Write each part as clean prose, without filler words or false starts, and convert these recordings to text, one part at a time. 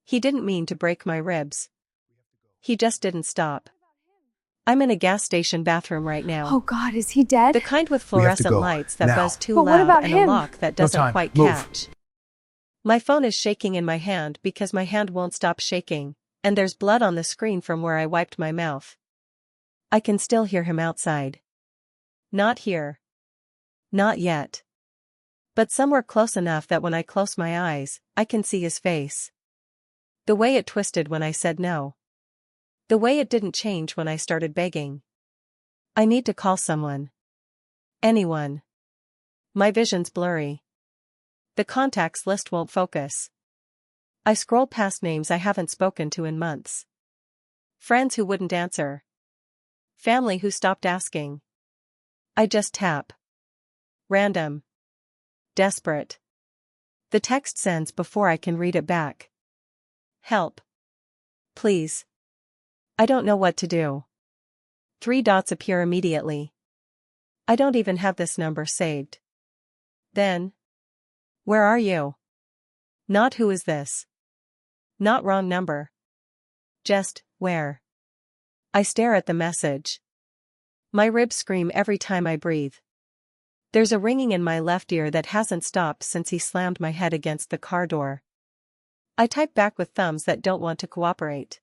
He didn't mean to break my ribs. He just didn't stop. I'm in a gas station bathroom right now. Oh God, is he dead? The kind with We have to fluorescent go. lights that Now. buzz too But what loud about and him? a lock that No doesn't time. quite Move. catch. My phone is shaking in my hand because my hand won't stop shaking, and there's blood on the screen from where I wiped my mouth. I can still hear him outside. Not here. Not yet. But somewhere close enough that when I close my eyes, I can see his face. The way it twisted when I said no. The way it didn't change when I started begging. I need to call someone. Anyone. My vision's blurry. The contacts list won't focus. I scroll past names I haven't spoken to in months. Friends who wouldn't answer. Family who stopped asking. I just tap. Random. Desperate. The text sends before I can read it back. Help. Please. I don't know what to do. 3 dots appear immediately. I don't even have this number saved. Then. Where are you? Not who is this? Not wrong number. Just, where? I stare at the message. My ribs scream every time I breathe. There's a ringing in my left ear that hasn't stopped since he slammed my head against the car door. I type back with thumbs that don't want to cooperate.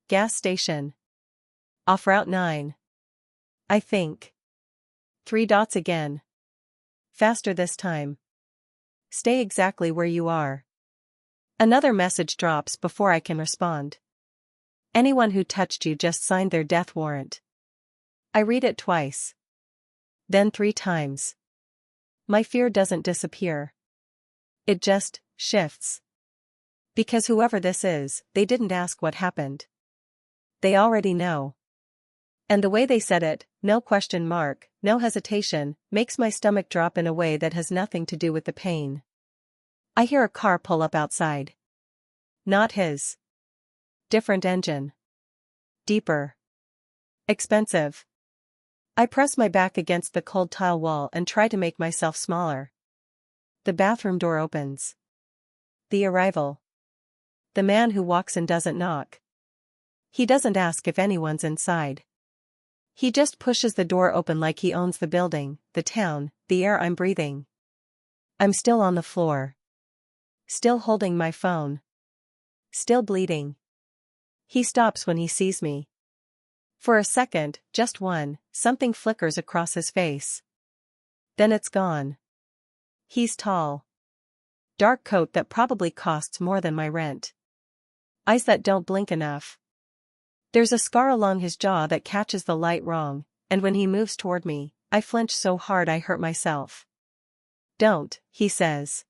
Gas station. Off Route 9. I think. 3 dots again. Faster this time. Stay exactly where you are. Another message drops before I can respond. Anyone who touched you just signed their death warrant. I read it twice. Then 3 times. My fear doesn't disappear. It just shifts. Because whoever this is, they didn't ask what happened. They already know. And the way they said it, no question mark, no hesitation, makes my stomach drop in a way that has nothing to do with the pain. I hear a car pull up outside. Not his. Different engine. Deeper. Expensive. I press my back against the cold tile wall and try to make myself smaller. The bathroom door opens. The arrival. The man who walks in doesn't knock. He doesn't ask if anyone's inside. He just pushes the door open like he owns the building, the town, the air I'm breathing. I'm still on the floor. Still holding my phone. Still bleeding. He stops when he sees me. For a second, just one, something flickers across his face. Then it's gone. He's tall. Dark coat that probably costs more than my rent. Eyes that don't blink enough. There's a scar along his jaw that catches the light wrong, and when he moves toward me, I flinch so hard I hurt myself. Don't, he says.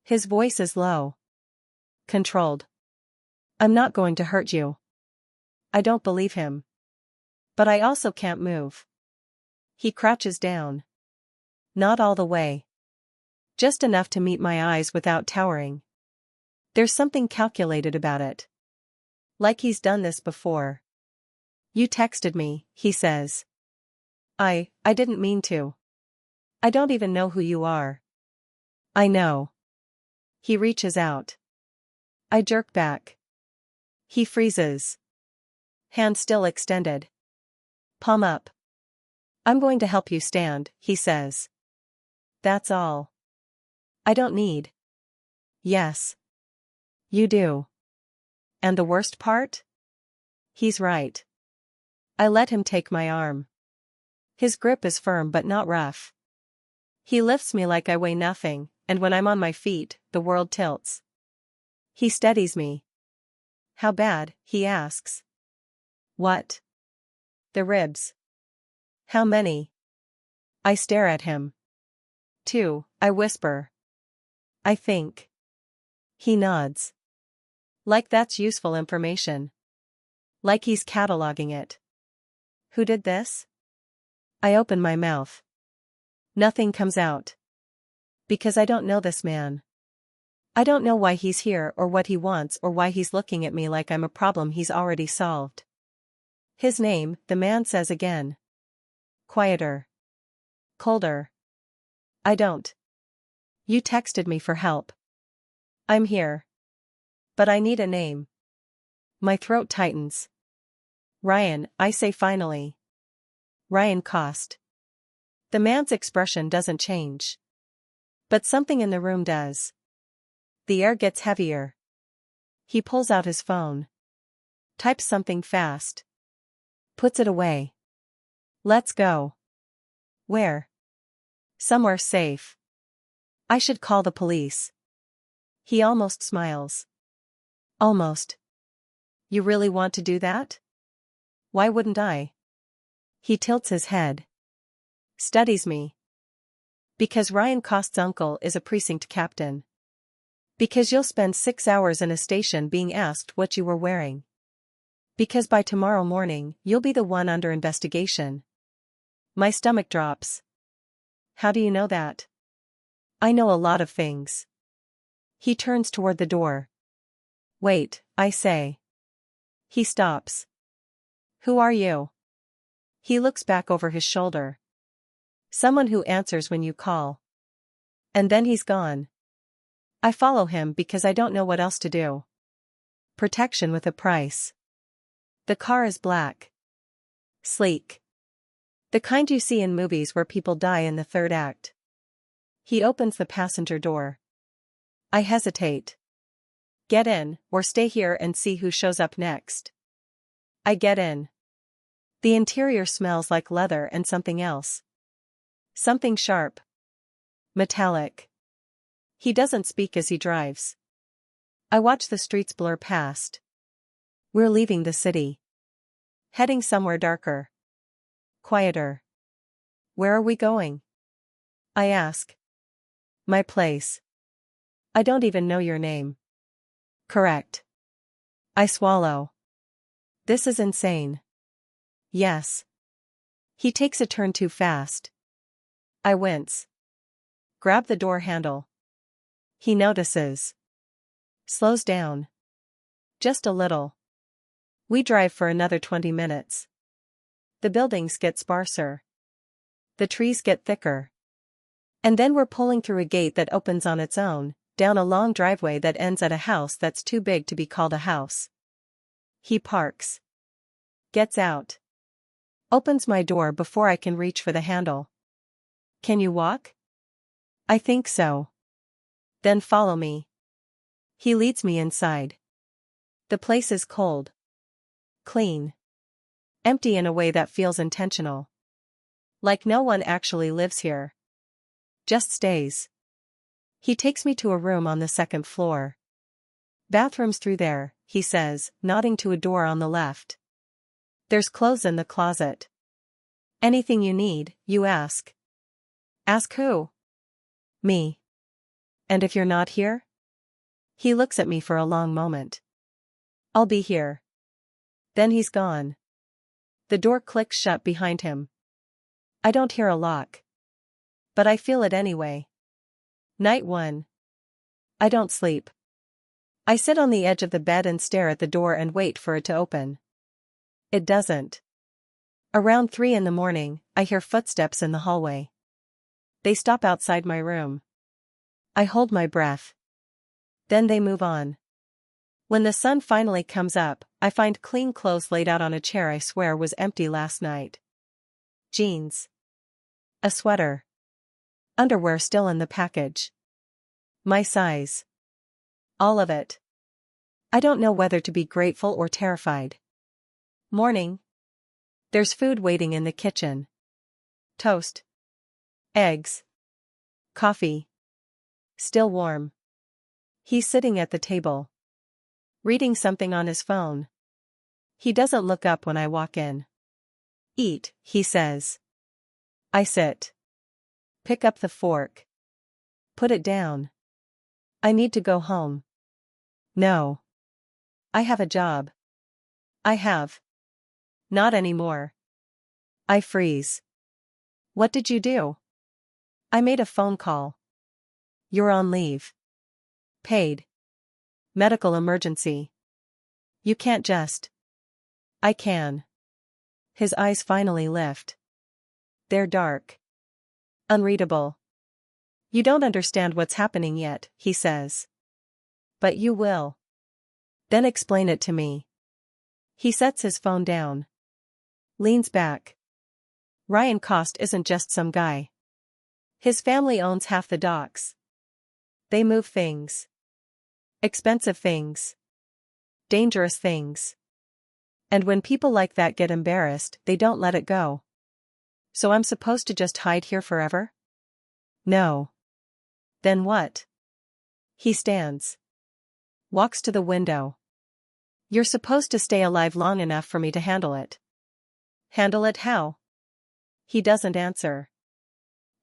His voice is low. Controlled. I'm not going to hurt you. I don't believe him. But I also can't move. He crouches down. Not all the way. Just enough to meet my eyes without towering. There's something calculated about it. Like he's done this before. You texted me, he says. I didn't mean to. I don't even know who you are. I know. He reaches out. I jerk back. He freezes. Hand still extended. Palm up. I'm going to help you stand, he says. That's all. I don't need. Yes. You do. And the worst part? He's right. I let him take my arm. His grip is firm but not rough. He lifts me like I weigh nothing, and when I'm on my feet, the world tilts. He steadies me. How bad, he asks. What? The ribs. How many? I stare at him. 2, I whisper. I think. He nods. Like that's useful information. Like he's cataloging it. Who did this? I open my mouth. Nothing comes out. Because I don't know this man. I don't know why he's here or what he wants or why he's looking at me like I'm a problem he's already solved. His name, the man says again. Quieter. Colder. I don't. You texted me for help. I'm here. But I need a name. My throat tightens. Ryan, I say finally. Ryan Cost. The man's expression doesn't change. But something in the room does. The air gets heavier. He pulls out his phone. Types something fast. Puts it away. Let's go. Where? Somewhere safe. I should call the police. He almost smiles. Almost. You really want to do that? Why wouldn't I? He tilts his head. Studies me. Because Ryan Cost's uncle is a precinct captain. Because you'll spend 6 hours in a station being asked what you were wearing. Because by tomorrow morning, you'll be the one under investigation. My stomach drops. How do you know that? I know a lot of things. He turns toward the door. Wait, I say. He stops. Who are you? He looks back over his shoulder. Someone who answers when you call. And then he's gone. I follow him because I don't know what else to do. Protection with a price. The car is black. Sleek. The kind you see in movies where people die in the third act. He opens the passenger door. I hesitate. Get in, or stay here and see who shows up next. I get in. The interior smells like leather and something else. Something sharp. Metallic. He doesn't speak as he drives. I watch the streets blur past. We're leaving the city. Heading somewhere darker. Quieter. Where are we going? I ask. My place. I don't even know your name. Correct. I swallow. This is insane. Yes. He takes a turn too fast. I wince. Grab the door handle. He notices. Slows down. Just a little. We drive for another 20 minutes. The buildings get sparser. The trees get thicker. And then we're pulling through a gate that opens on its own, down a long driveway that ends at a house that's too big to be called a house. He parks. Gets out. Opens my door before I can reach for the handle. Can you walk? I think so. Then follow me. He leads me inside. The place is cold. Clean. Empty in a way that feels intentional. Like no one actually lives here. Just stays. He takes me to a room on the second floor. Bathrooms through there, he says, nodding to a door on the left. There's clothes in the closet. Anything you need, you ask. Ask who? Me. And if you're not here? He looks at me for a long moment. I'll be here. Then he's gone. The door clicks shut behind him. I don't hear a lock. But I feel it anyway. Night 1. I don't sleep. I sit on the edge of the bed and stare at the door and wait for it to open. It doesn't. Around 3 in the morning, I hear footsteps in the hallway. They stop outside my room. I hold my breath. Then they move on. When the sun finally comes up, I find clean clothes laid out on a chair I swear was empty last night. Jeans. A sweater. Underwear still in the package. My size. All of it. I don't know whether to be grateful or terrified. Morning. There's food waiting in the kitchen. Toast. Eggs. Coffee. Still warm. He's sitting at the table. Reading something on his phone. He doesn't look up when I walk in. Eat, he says. I sit. Pick up the fork. Put it down. I need to go home. No. I have a job. I have. Not anymore. I freeze. What did you do? I made a phone call. You're on leave. Paid. Medical emergency. You can't just. I can. His eyes finally lift. They're dark. Unreadable. You don't understand what's happening yet, he says. But you will. Then explain it to me. He sets his phone down. Leans back. Ryan Cost isn't just some guy. His family owns half the docks. They move things. Expensive things. Dangerous things. And when people like that get embarrassed, they don't let it go. So I'm supposed to just hide here forever? No. Then what? He stands. Walks to the window. You're supposed to stay alive long enough for me to handle it. Handle it how? He doesn't answer.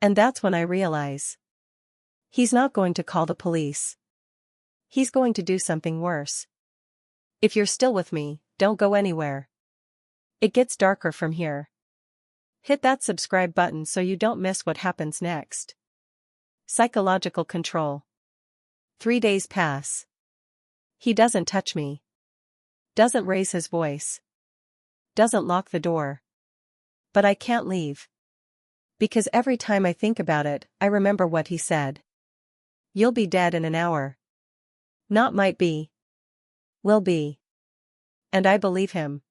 And that's when I realize. He's not going to call the police. He's going to do something worse. If you're still with me, don't go anywhere. It gets darker from here. Hit that subscribe button so you don't miss what happens next. Psychological control. 3 days pass. He doesn't touch me. Doesn't raise his voice. Doesn't lock the door. But I can't leave. Because every time I think about it, I remember what he said. You'll be dead in an hour. Not might be. Will be. And I believe him.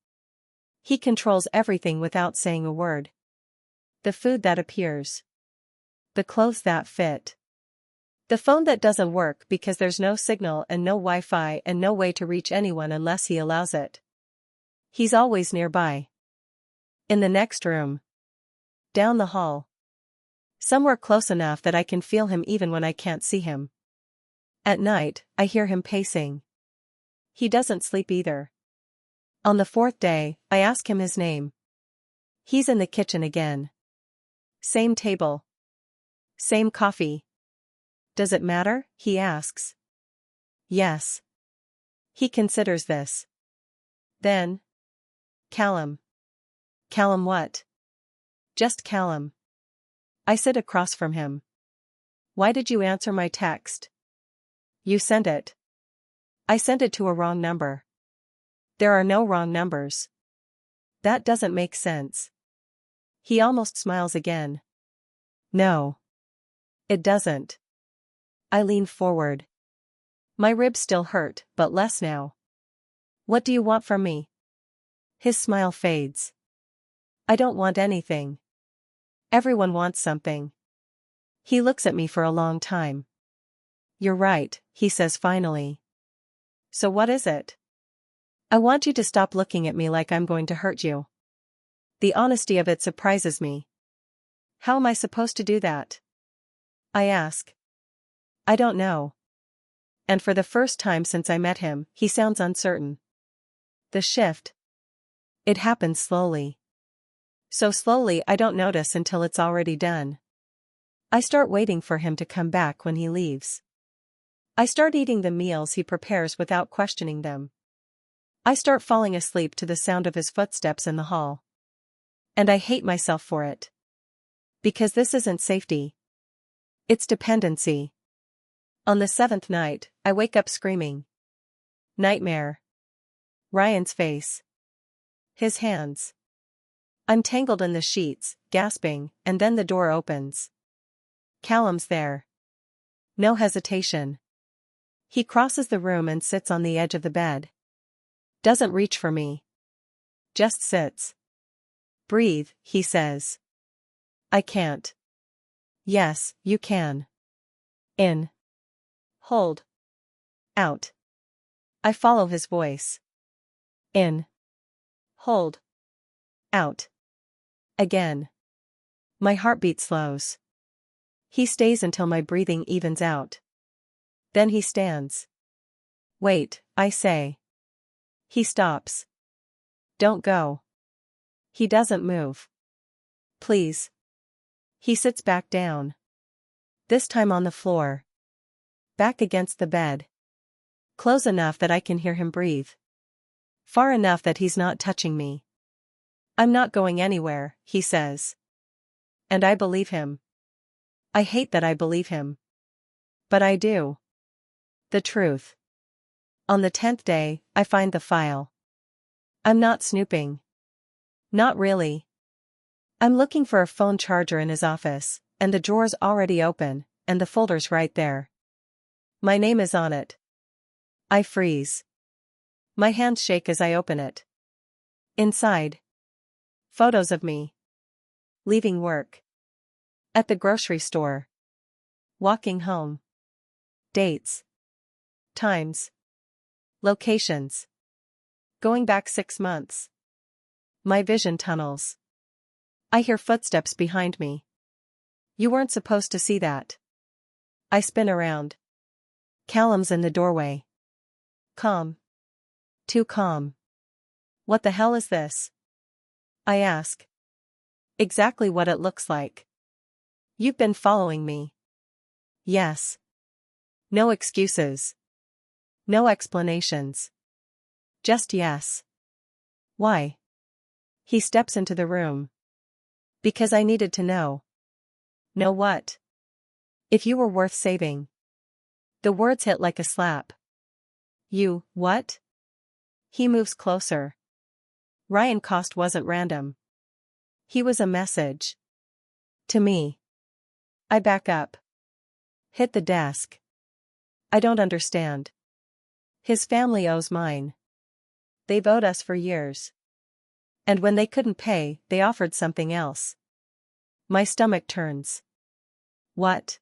He controls everything without saying a word. The food that appears. The clothes that fit. The phone that doesn't work because there's no signal and no Wi-Fi and no way to reach anyone unless he allows it. He's always nearby. In the next room. Down the hall. Somewhere close enough that I can feel him even when I can't see him. At night, I hear him pacing. He doesn't sleep either. On the 4th day, I ask him his name. He's in the kitchen again. Same table. Same coffee. Does it matter? He asks. Yes. He considers this. Then. Callum. Callum what? Just Callum. I sit across from him. Why did you answer my text? You sent it. I sent it to a wrong number. There are no wrong numbers. That doesn't make sense. He almost smiles again. No. It doesn't. I lean forward. My ribs still hurt, but less now. What do you want from me? His smile fades. I don't want anything. Everyone wants something. He looks at me for a long time. You're right, he says finally. So what is it? I want you to stop looking at me like I'm going to hurt you. The honesty of it surprises me. How am I supposed to do that? I ask. I don't know. And for the first time since I met him, he sounds uncertain. The shift. It happens slowly. So slowly I don't notice until it's already done. I start waiting for him to come back when he leaves. I start eating the meals he prepares without questioning them. I start falling asleep to the sound of his footsteps in the hall. And I hate myself for it. Because this isn't safety. It's dependency. On the 7th night, I wake up screaming. Nightmare. Ryan's face. His hands. I'm tangled in the sheets, gasping, and then the door opens. Callum's there. No hesitation. He crosses the room and sits on the edge of the bed. Doesn't reach for me. Just sits. Breathe, he says. I can't. Yes, you can. In. Hold. Out. I follow his voice. In. Hold. Out. Again. My heartbeat slows. He stays until my breathing evens out. Then he stands. Wait, I say. He stops. Don't go. He doesn't move. Please. He sits back down. This time on the floor. Back against the bed. Close enough that I can hear him breathe. Far enough that he's not touching me. I'm not going anywhere, he says. And I believe him. I hate that I believe him. But I do. The truth. On the 10th day, I find the file. I'm not snooping. Not really. I'm looking for a phone charger in his office, and the drawer's already open, and the folder's right there. My name is on it. I freeze. My hands shake as I open it. Inside. Photos of me. Leaving work. At the grocery store. Walking home. Dates. Times. Locations. Going back 6 months. My vision tunnels. I hear footsteps behind me. You weren't supposed to see that. I spin around. Callum's in the doorway. Calm. Too calm. What the hell is this? I ask. Exactly what it looks like. You've been following me. Yes. No excuses. No explanations. Just yes. Why? He steps into the room. Because I needed to know. Know what? If you were worth saving. The words hit like a slap. You, what? He moves closer. Ryan Cost wasn't random. He was a message. To me. I back up. Hit the desk. I don't understand. His family owes mine. They've owed us for years. And when they couldn't pay, they offered something else. My stomach turns. What?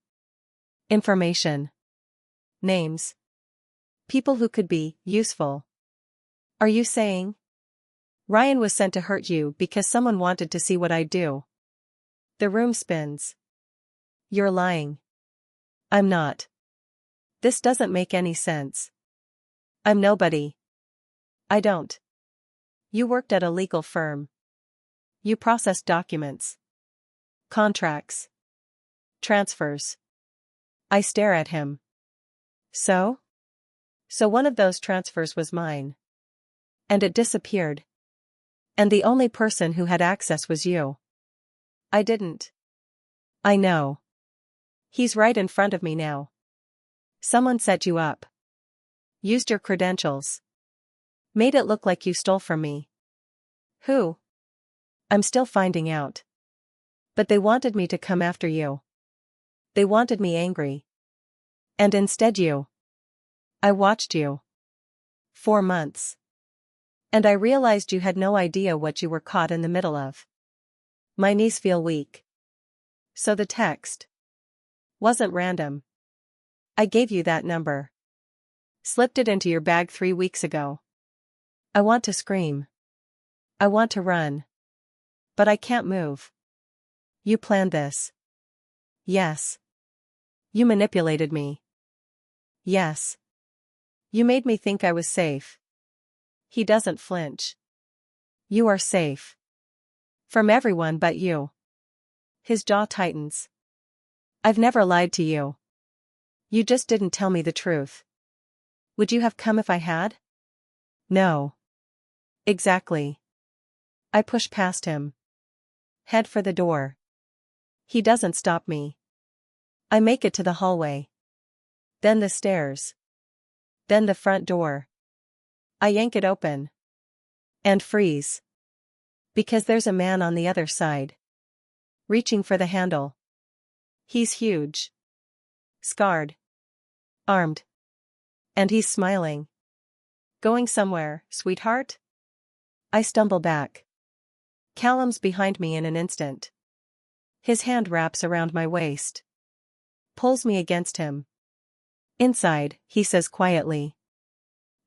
Information. Names. People who could be useful. Are you saying? Ryan was sent to hurt you because someone wanted to see what I do. The room spins. You're lying. I'm not. This doesn't make any sense. I'm nobody. I don't. You worked at a legal firm. You processed documents. Contracts. Transfers. I stare at him. So? So one of those transfers was mine. And it disappeared. And the only person who had access was you. I didn't. I know. He's right in front of me now. Someone set you up. Used your credentials. Made it look like you stole from me. Who? I'm still finding out. But they wanted me to come after you. They wanted me angry. And instead you. I watched you. 4 months. And I realized you had no idea what you were caught in the middle of. My knees feel weak. So the text wasn't random. I gave you that number. Slipped it into your bag 3 weeks ago. I want to scream. I want to run. But I can't move. You planned this. Yes. You manipulated me. Yes. You made me think I was safe. He doesn't flinch. You are safe. From everyone but you. His jaw tightens. I've never lied to you. You just didn't tell me the truth. Would you have come if I had? No. Exactly. I push past him. Head for the door. He doesn't stop me. I make it to the hallway. Then the stairs. Then the front door. I yank it open. And freeze. Because there's a man on the other side. Reaching for the handle. He's huge. Scarred. Armed. And he's smiling. Going somewhere, sweetheart? I stumble back. Callum's behind me in an instant. His hand wraps around my waist. Pulls me against him. Inside, he says quietly.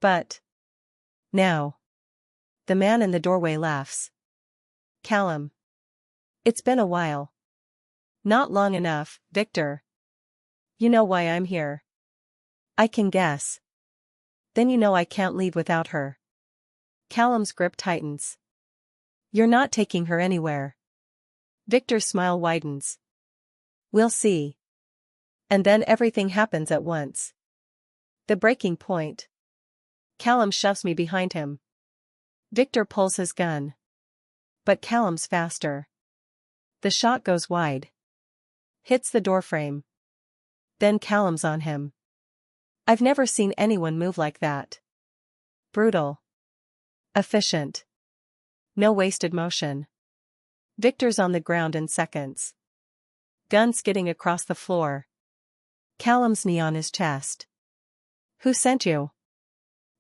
But. Now. The man in the doorway laughs. Callum. It's been a while. Not long enough, Victor. You know why I'm here. I can guess. Then you know I can't leave without her. Callum's grip tightens. You're not taking her anywhere. Victor's smile widens. We'll see. And then everything happens at once. The breaking point. Callum shoves me behind him. Victor pulls his gun. But Callum's faster. The shot goes wide. Hits the doorframe. Then Callum's on him. I've never seen anyone move like that. Brutal. Efficient. No wasted motion. Victor's on the ground in seconds. Gun skidding across the floor. Callum's knee on his chest. Who sent you?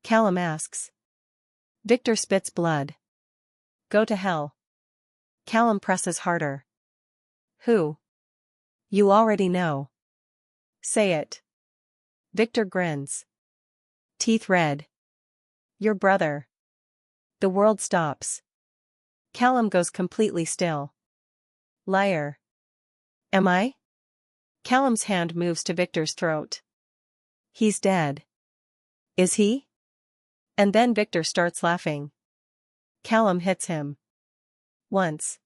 Callum asks. Victor spits blood. Go to hell. Callum presses harder. Who? You already know. Say it. Victor grins. Teeth red. Your brother. The world stops. Callum goes completely still. Liar. Am I? Callum's hand moves to Victor's throat. He's dead. Is he? And then Victor starts laughing. Callum hits him. Once.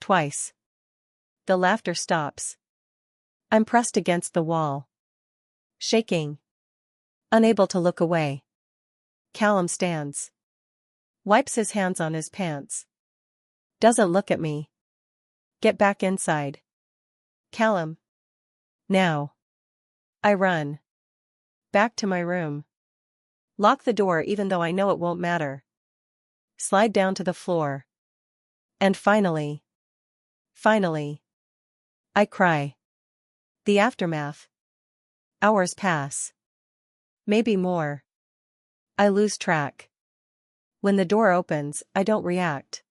Twice. The laughter stops. I'm pressed against the wall. Shaking. Unable to look away. Callum stands. Wipes his hands on his pants. Doesn't look at me. Get back inside. Callum. Now. I run. Back to my room. Lock the door even though I know it won't matter. Slide down to the floor. And finally. I cry. The aftermath. Hours pass. Maybe more. I lose track. When the door opens, I don't react.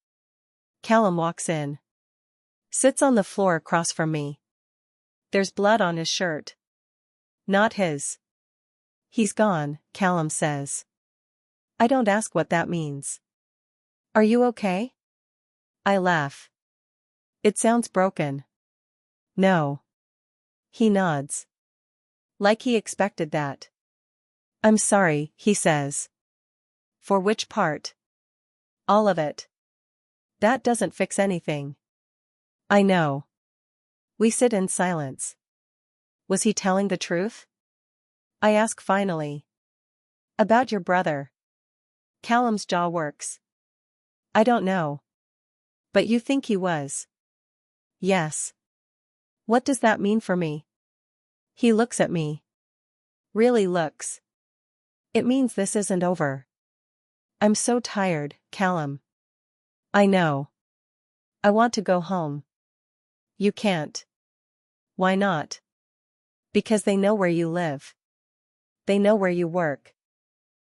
Callum walks in. Sits on the floor across from me. There's blood on his shirt. Not his. He's gone, Callum says. I don't ask what that means. Are you okay? I laugh. It sounds broken. No. He nods. Like he expected that. I'm sorry, he says. For which part? All of it. That doesn't fix anything. I know. We sit in silence. Was he telling the truth? I ask finally. About your brother. Callum's jaw works. I don't know. But you think he was? Yes. What does that mean for me? He looks at me. Really looks. It means this isn't over. I'm so tired, Callum. I know. I want to go home. You can't. Why not? Because they know where you live. They know where you work.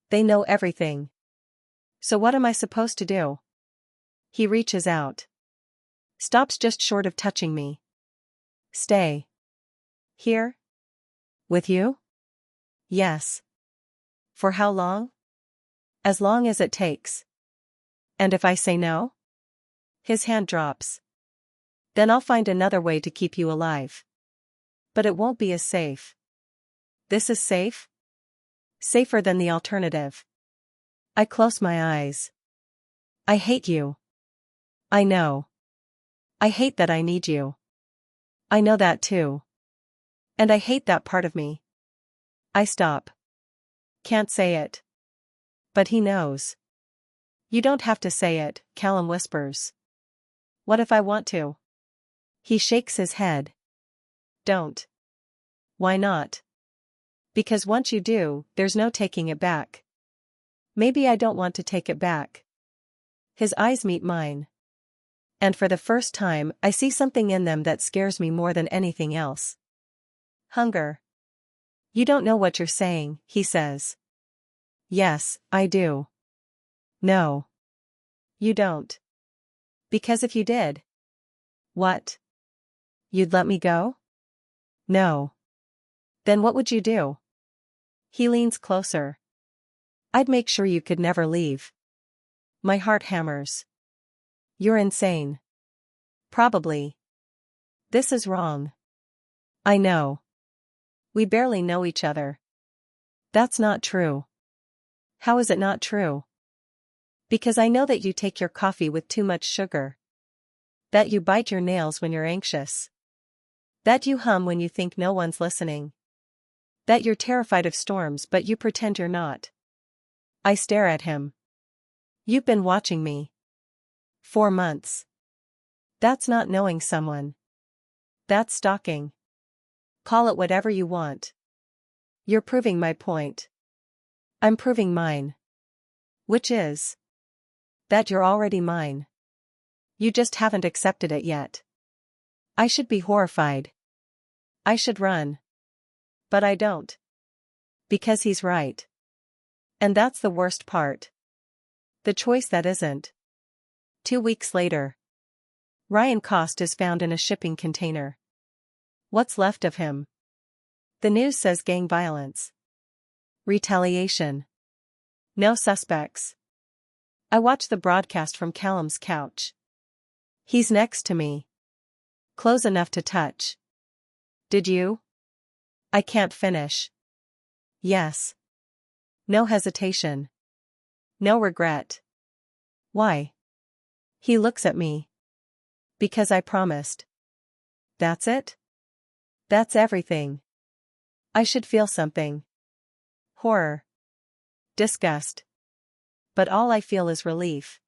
They know everything. So what am I supposed to do? He reaches out. Stops just short of touching me. Stay. Here? With you? Yes. For how long? As long as it takes. And if I say no? His hand drops. Then I'll find another way to keep you alive. But it won't be as safe. This is safe? Safer than the alternative. I close my eyes. I hate you. I know. I hate that I need you. I know that too. And I hate that part of me. I stop. Can't say it. But he knows. You don't have to say it, Callum whispers. What if I want to? He shakes his head. Don't. Why not? Because once you do, there's no taking it back. Maybe I don't want to take it back. His eyes meet mine. And for the first time, I see something in them that scares me more than anything else. Hunger. You don't know what you're saying, he says. Yes, I do. No. You don't. Because if you did. What? You'd let me go? No. Then what would you do? He leans closer. I'd make sure you could never leave. My heart hammers. You're insane. Probably. This is wrong. I know. We barely know each other. That's not true. How is it not true? Because I know that you take your coffee with too much sugar. That you bite your nails when you're anxious. That you hum when you think no one's listening. That you're terrified of storms but you pretend you're not. I stare at him. You've been watching me. 4 months. That's not knowing someone. That's stalking. Call it whatever you want. You're proving my point. I'm proving mine. Which is? That you're already mine. You just haven't accepted it yet. I should be horrified. I should run. But I don't. Because he's right. And that's the worst part. The choice that isn't. 2 weeks later. Ryan Cost is found in a shipping container. What's left of him? The news says gang violence. Retaliation. No suspects. I watch the broadcast from Callum's couch. He's next to me. Close enough to touch. Did you? I can't finish. Yes. No hesitation. No regret. Why? He looks at me. Because I promised. That's it? That's everything. I should feel something. Horror. Disgust. But all I feel is relief.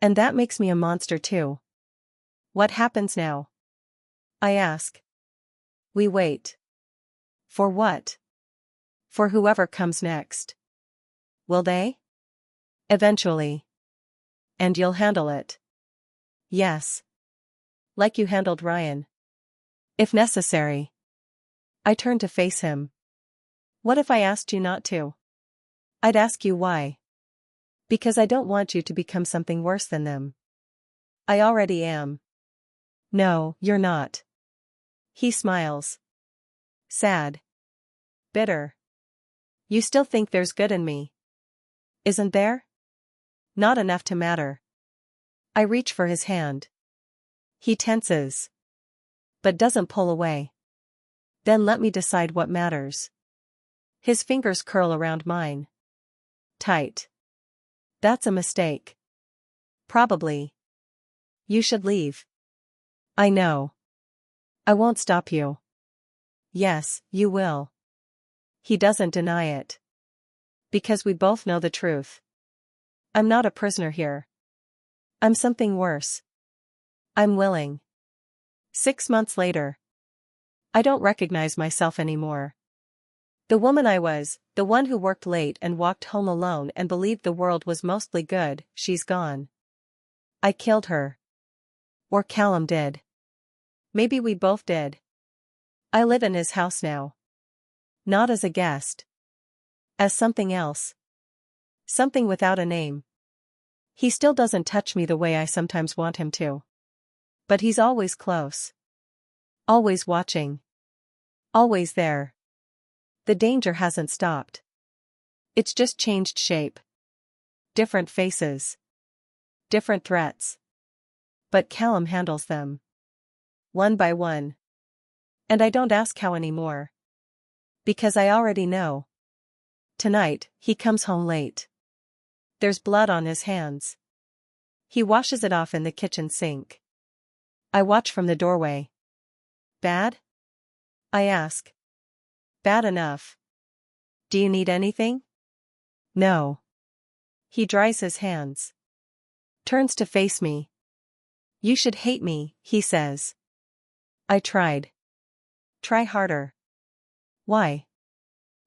And that makes me a monster too. What happens now? I ask. We wait. For what? For whoever comes next. Will they? Eventually. And you'll handle it. Yes. Like you handled Ryan. If necessary. I turn to face him. What if I asked you not to? I'd ask you why. Because I don't want you to become something worse than them. I already am. No, you're not. He smiles. Sad. Bitter. You still think there's good in me. Isn't there? Not enough to matter. I reach for his hand. He tenses. But doesn't pull away. Then let me decide what matters. His fingers curl around mine. Tight. That's a mistake. Probably. You should leave. I know. I won't stop you. Yes, you will. He doesn't deny it. Because we both know the truth. I'm not a prisoner here. I'm something worse. I'm willing. 6 months later. I don't recognize myself anymore. The woman I was, the one who worked late and walked home alone and believed the world was mostly good, she's gone. I killed her. Or Callum did. Maybe we both did. I live in his house now. Not as a guest. As something else. Something without a name. He still doesn't touch me the way I sometimes want him to. But he's always close. Always watching. Always there. The danger hasn't stopped. It's just changed shape. Different faces. Different threats. But Callum handles them. One by one. And I don't ask how anymore. Because I already know. Tonight, he comes home late. There's blood on his hands. He washes it off in the kitchen sink. I watch from the doorway. Bad? I ask. Bad enough. Do you need anything? No. He dries his hands. Turns to face me. You should hate me, he says. I tried. Try harder. Why?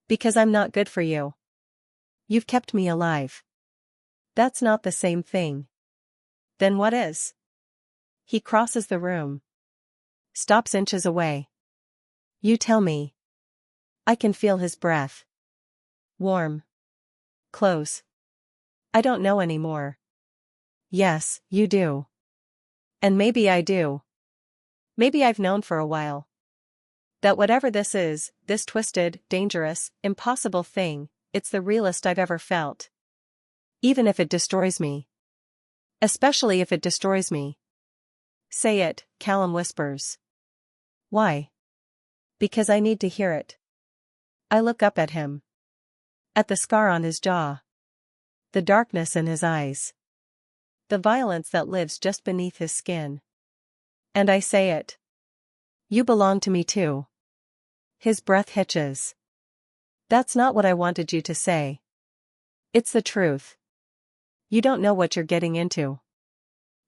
Because I'm not good for you. You've kept me alive. That's not the same thing. Then what is? He crosses the room. Stops inches away. You tell me. I can feel his breath. Warm. Close. I don't know anymore. Yes, you do. And maybe I do. Maybe I've known for a while. That whatever this is, this twisted, dangerous, impossible thing, it's the realest I've ever felt. Even if it destroys me. Especially if it destroys me. Say it, Callum whispers. Why? Because I need to hear it. I look up at him. At the scar on his jaw. The darkness in his eyes. The violence that lives just beneath his skin. And I say it. You belong to me too. His breath hitches. That's not what I wanted you to say. It's the truth. You don't know what you're getting into.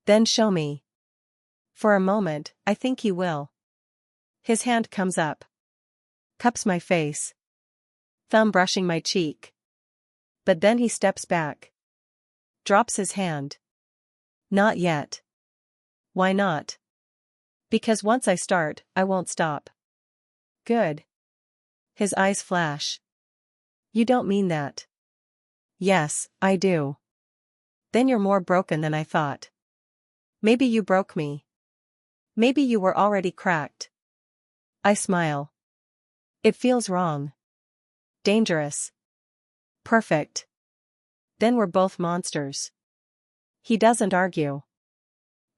Then show me. For a moment, I think he will. His hand comes up. Cups my face. Thumb brushing my cheek. But then he steps back. Drops his hand. Not yet. Why not? Because once I start, I won't stop. Good. His eyes flash. You don't mean that. Yes, I do. Then you're more broken than I thought. Maybe you broke me. Maybe you were already cracked. I smile. It feels wrong. Dangerous. Perfect. Then we're both monsters. He doesn't argue.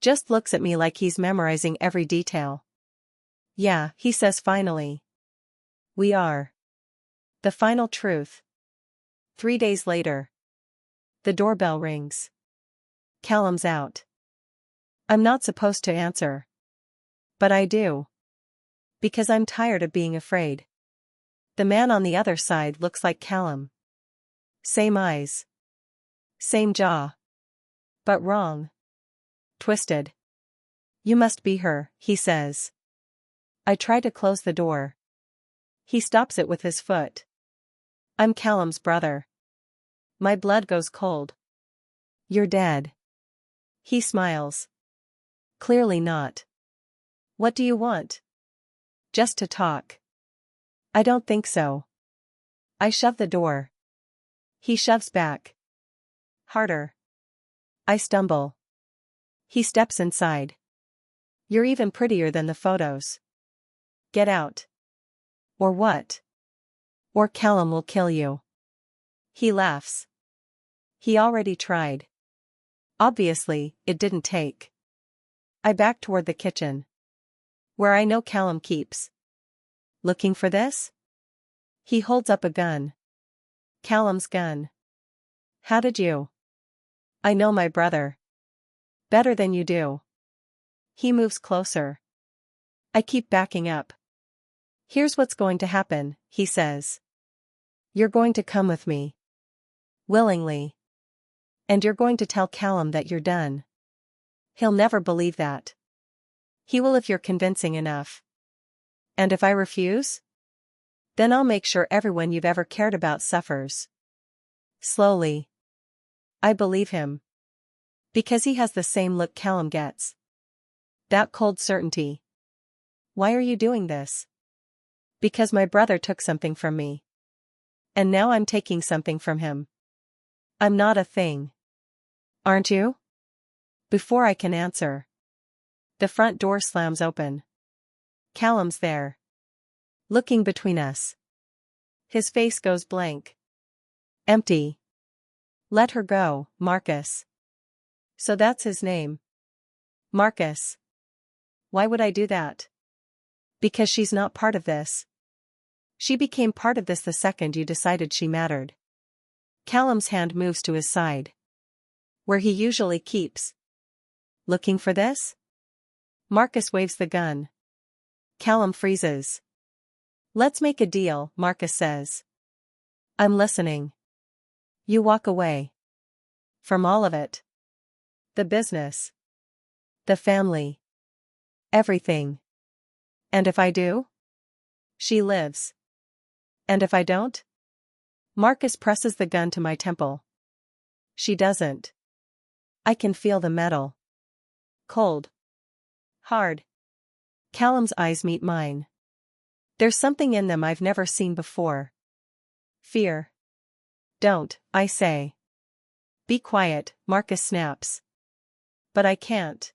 Just looks at me like he's memorizing every detail. Yeah, he says finally. We are. The final truth. 3 days later. The doorbell rings. Callum's out. I'm not supposed to answer. But I do. Because I'm tired of being afraid. The man on the other side looks like Callum. Same eyes. Same jaw. But wrong. Twisted. You must be her, he says. I try to close the door. He stops it with his foot. I'm Callum's brother. My blood goes cold. You're dead. He smiles. Clearly not. What do you want? Just to talk. I don't think so. I shove the door. He shoves back. Harder. I stumble. He steps inside. You're even prettier than the photos. Get out. Or what? Or Callum will kill you. He laughs. He already tried. Obviously, it didn't take. I back toward the kitchen. Where I know Callum keeps. Looking for this? He holds up a gun. Callum's gun. How did you? I know my brother. Better than you do. He moves closer. I keep backing up. Here's what's going to happen, he says. You're going to come with me. Willingly. And you're going to tell Callum that you're done. He'll never believe that. He will if you're convincing enough. And if I refuse? Then I'll make sure everyone you've ever cared about suffers. Slowly. I believe him. Because he has the same look Callum gets. That cold certainty. Why are you doing this? Because my brother took something from me. And now I'm taking something from him. I'm not a thing. Aren't you? Before I can answer. The front door slams open. Callum's there. Looking between us. His face goes blank. Empty. Let her go, Marcus. So that's his name. Marcus. Why would I do that? Because she's not part of this. She became part of this the second you decided she mattered. Callum's hand moves to his side. Where he usually keeps. Looking for this? Marcus waves the gun. Callum freezes. Let's make a deal, Marcus says. I'm listening. You walk away. From all of it. The business. The family. Everything. And if I do? She lives. And if I don't? Marcus presses the gun to my temple. She doesn't. I can feel the metal. Cold. Hard. Callum's eyes meet mine. There's something in them I've never seen before. Fear. Don't, I say. Be quiet, Marcus snaps. But I can't.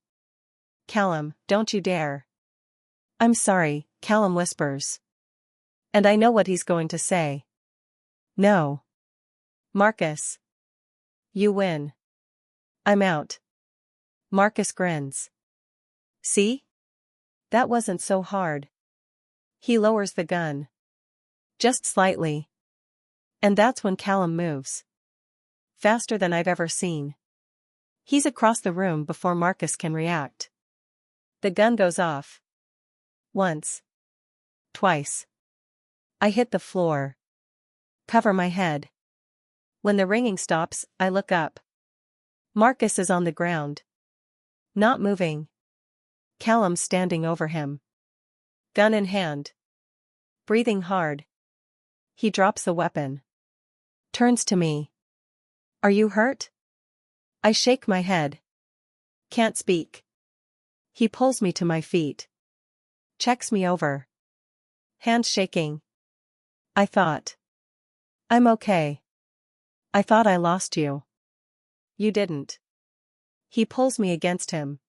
Callum, don't you dare. I'm sorry, Callum whispers. And I know what he's going to say. No. Marcus. You win. I'm out. Marcus grins. See? That wasn't so hard. He lowers the gun. Just slightly. And that's when Callum moves. Faster than I've ever seen. He's across the room before Marcus can react. The gun goes off. Once. Twice. I hit the floor. Cover my head. When the ringing stops, I look up. Marcus is on the ground. Not moving. Callum standing over him. Gun in hand. Breathing hard. He drops the weapon. Turns to me. Are you hurt? I shake my head. Can't speak. He pulls me to my feet. Checks me over. Hands shaking. I thought. I'm okay. I thought I lost you. You didn't. He pulls me against him.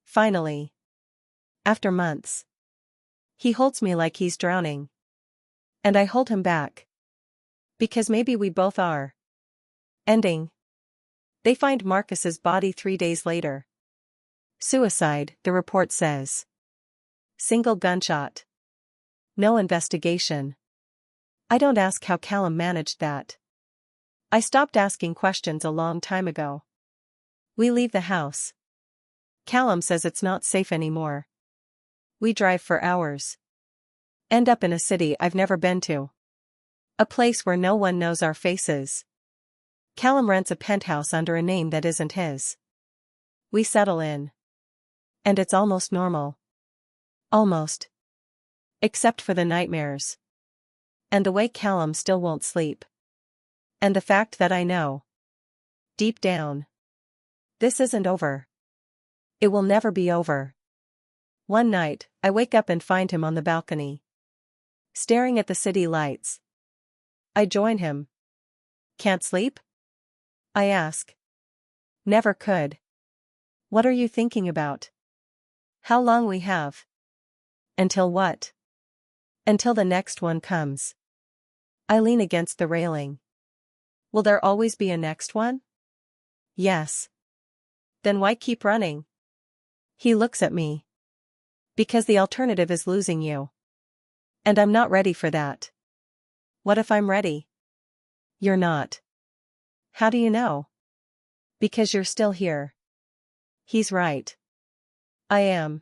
Finally. After months. He holds me like he's drowning. And I hold him back. Because maybe we both are. Ending. They find Marcus's body 3 days later. Suicide, the report says. Single gunshot. No investigation. I don't ask how Callum managed that. I stopped asking questions a long time ago. We leave the house. Callum says it's not safe anymore. We drive for hours. End up in a city I've never been to. A place where no one knows our faces. Callum rents a penthouse under a name that isn't his. We settle in. And it's almost normal. Almost. Except for the nightmares. And the way Callum still won't sleep. And the fact that I know. Deep down. This isn't over. It will never be over. One night, I wake up and find him on the balcony. Staring at the city lights. I join him. Can't sleep? I ask. Never could. What are you thinking about? How long we have? Until what? Until the next one comes. I lean against the railing. Will there always be a next one? Yes. Then why keep running? He looks at me. Because the alternative is losing you. And I'm not ready for that. What if I'm ready? You're not. How do you know? Because you're still here. He's right. I am.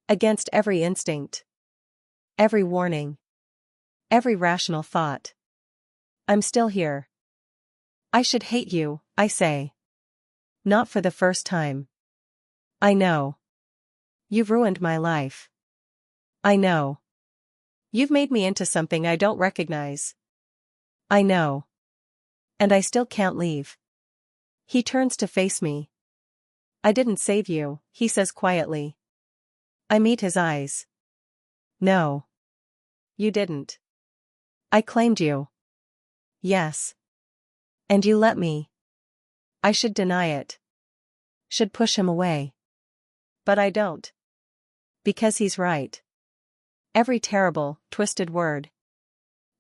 Against every instinct. Every warning. Every rational thought. I'm still here. I should hate you, I say. Not for the first time. I know. You've ruined my life. I know. You've made me into something I don't recognize. I know. And I still can't leave. He turns to face me. I didn't save you, he says quietly. I meet his eyes. No. You didn't. I claimed you. Yes. And you let me. I should deny it. Should push him away. But I don't. Because he's right. Every terrible, twisted word.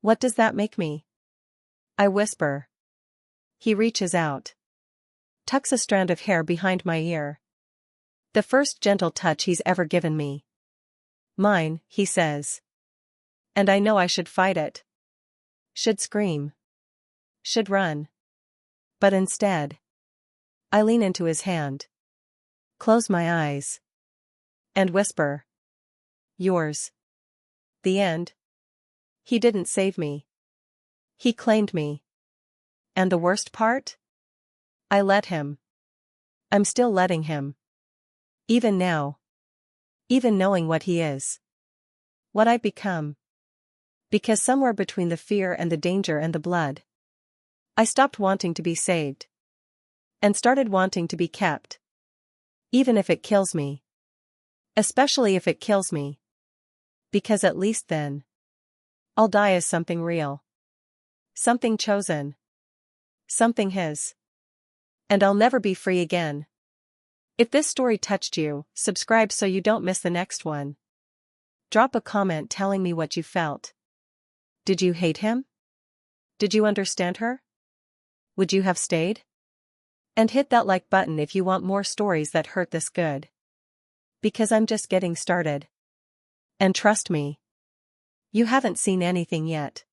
What does that make me? I whisper. He reaches out. Tucks a strand of hair behind my ear. The first gentle touch he's ever given me. Mine, he says. And I know I should fight it. Should scream. Should run. But instead. I lean into his hand. Close my eyes. And whisper. Yours. The end. He didn't save me. He claimed me. And the worst part? I let him. I'm still letting him. Even now. Even knowing what he is. What I've become. Because somewhere between the fear and the danger and the blood, I stopped wanting to be saved. And started wanting to be kept. Even if it kills me. Especially if it kills me. Because at least then, I'll die as something real. Something chosen. Something his. And I'll never be free again. If this story touched you, subscribe so you don't miss the next one. Drop a comment telling me what you felt. Did you hate him? Did you understand her? Would you have stayed? And hit that like button if you want more stories that hurt this good. Because I'm just getting started. And trust me, you haven't seen anything yet.